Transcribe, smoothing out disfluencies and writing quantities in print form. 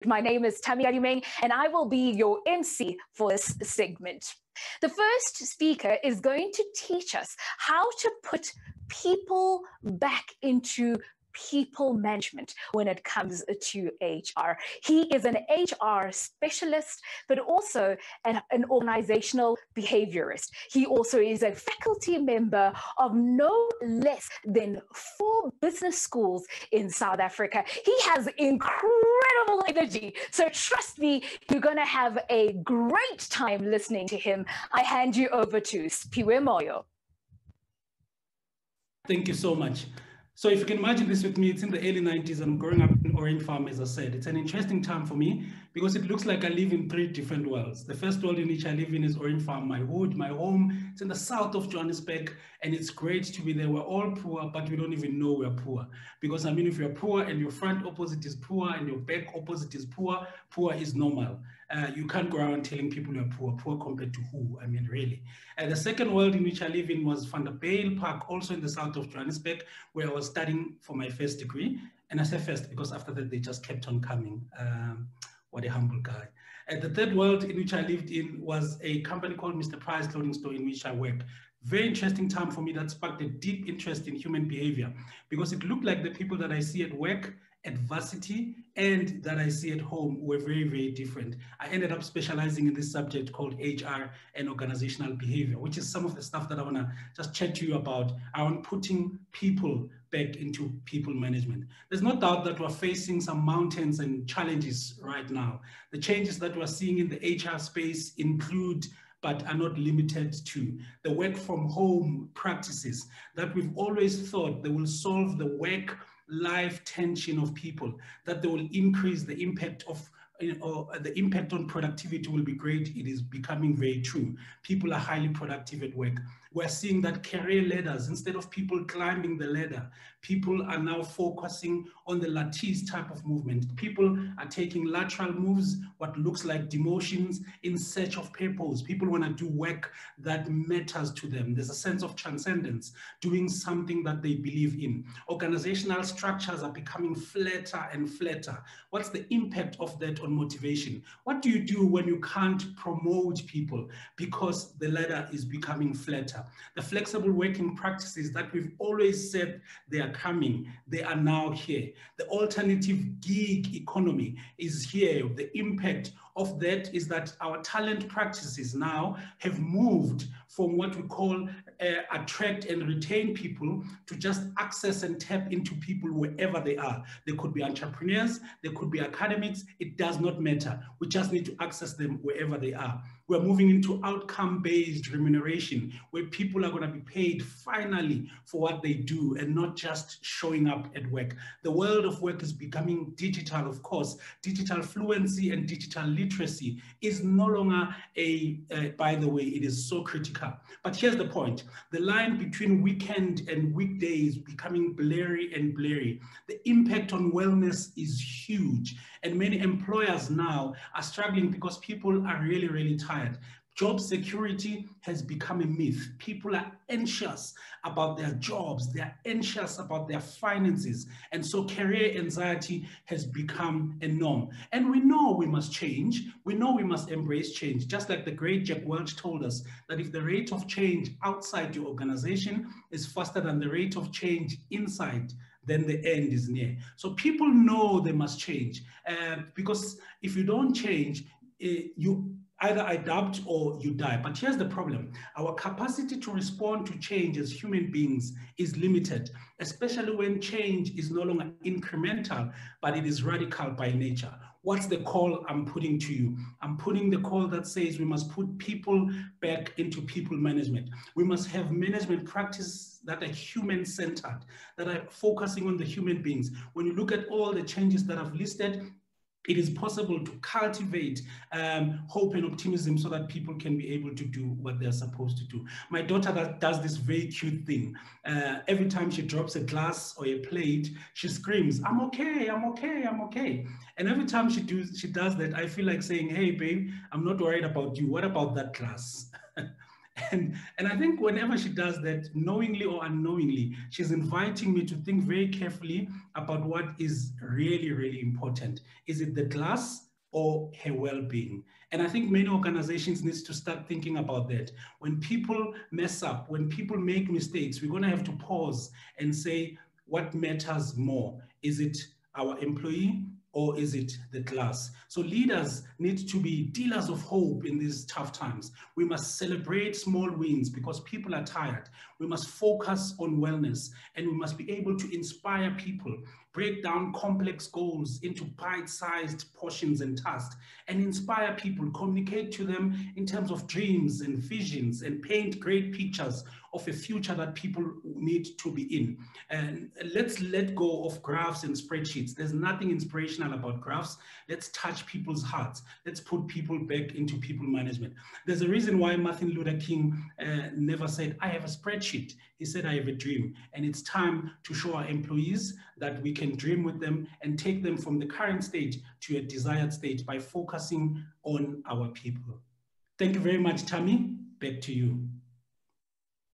My name is Tammy Adimeng, and I will be your MC for this segment. The first speaker is going to teach us how to put people back into people management when it comes to HR. He is an HR specialist, but also an organizational behaviorist. He also is a faculty member of no less than 4 business schools in South Africa. He has incredible energy. So trust me, you're going to have a great time listening to him. I hand you over to SIPHIWE Moyo. Thank you so much. So if you can imagine this with me, it's in the early 90s. I'm growing up in Orange Farm, as I said. It's an interesting time for me because it looks like I live in 3 different worlds. The first world in which I live in is Orange Farm, my hood, my home. It's in the south of Johannesburg, and it's great to be there. We're all poor, but we don't even know we're poor. Because, I mean, if you're poor and your front opposite is poor and your back opposite is poor, poor is normal. You can't go around telling people you're poor. Poor compared to who? I mean, really. The second world in which I live in was Van der Bijl Park, also in the south of Johannesburg, where I was studying for my first degree. And I say first because after that, they just kept on coming. What a humble guy. The third world in which I lived in was a company called Mr. Price Clothing Store, in which I worked. Very interesting time for me that sparked a deep interest in human behavior, because it looked like the people that I see at work, at varsity, and that I see at home were very, very different. I ended up specializing in this subject called HR and organizational behavior, which is some of the stuff that I want to just chat to you about around putting people back into people management. There's no doubt that we're facing some mountains and challenges right now. The changes that we're seeing in the HR space include, but are not limited to, the work from home practices that we've always thought they will solve the work-life tension of people, that they will increase the impact of, the impact on productivity will be great. It is becoming very true. People are highly productive at work. We're seeing that career ladders, instead of people climbing the ladder, people are now focusing on the lattice type of movement. People are taking lateral moves, what looks like demotions, in search of purpose. People want to do work that matters to them. There's a sense of transcendence, doing something that they believe in. Organizational structures are becoming flatter and flatter. What's the impact of that on motivation? What do you do when you can't promote people because the ladder is becoming flatter? The flexible working practices that we've always said they are coming, they are now here. The alternative gig economy is here. The impact of that is that our talent practices now have moved from what we call attract and retain people to just access and tap into people wherever they are. They could be entrepreneurs, they could be academics, it does not matter. We just need to access them wherever they are. We're moving into outcome-based remuneration, where people are going to be paid finally for what they do and not just showing up at work. The world of work is becoming digital, of course. Digital fluency and digital literacy is no longer by the way, it is so critical. But here's the point. The line between weekend and weekday is becoming blurry and blurry. The impact on wellness is huge. And many employers now are struggling because people are really, really tired. Job security has become a myth. People are anxious about their jobs. They're anxious about their finances. And so career anxiety has become a norm. And we know we must change. We know we must embrace change. Just like the great Jack Welch told us that if the rate of change outside your organization is faster than the rate of change inside, then the end is near. So people know they must change because if you don't change, you either adapt or you die. But here's the problem. Our capacity to respond to change as human beings is limited, especially when change is no longer incremental, but it is radical by nature. What's the call I'm putting to you? I'm putting the call that says we must put people back into people management. We must have management practices that are human-centered, that are focusing on the human beings. When you look at all the changes that I've listed, it is possible to cultivate hope and optimism so that people can be able to do what they're supposed to do. My daughter does this very cute thing. Every time she drops a glass or a plate, she screams, "I'm okay, I'm okay, I'm okay." And every time she does that, I feel like saying, "Hey, babe, I'm not worried about you. What about that glass?" And I think whenever she does that, knowingly or unknowingly, she's inviting me to think very carefully about what is really, really important. Is it the glass or her well-being? And I think many organizations need to start thinking about that. When people mess up, when people make mistakes, we're going to have to pause and say, what matters more? Is it our employee, or is it the glass? So leaders need to be dealers of hope in these tough times. We must celebrate small wins because people are tired. We must focus on wellness, and we must be able to inspire people, break down complex goals into bite-sized portions and tasks, and inspire people, communicate to them in terms of dreams and visions, and paint great pictures of a future that people need to be in. And let's let go of graphs and spreadsheets. There's nothing inspirational about graphs. Let's touch people's hearts. Let's put people back into people management. There's a reason why Martin Luther King never said, I have a spreadsheet. He said, I have a dream. And it's time to show our employees that we can dream with them and take them from the current state to a desired state by focusing on our people. Thank you very much, Tammy. Back to you.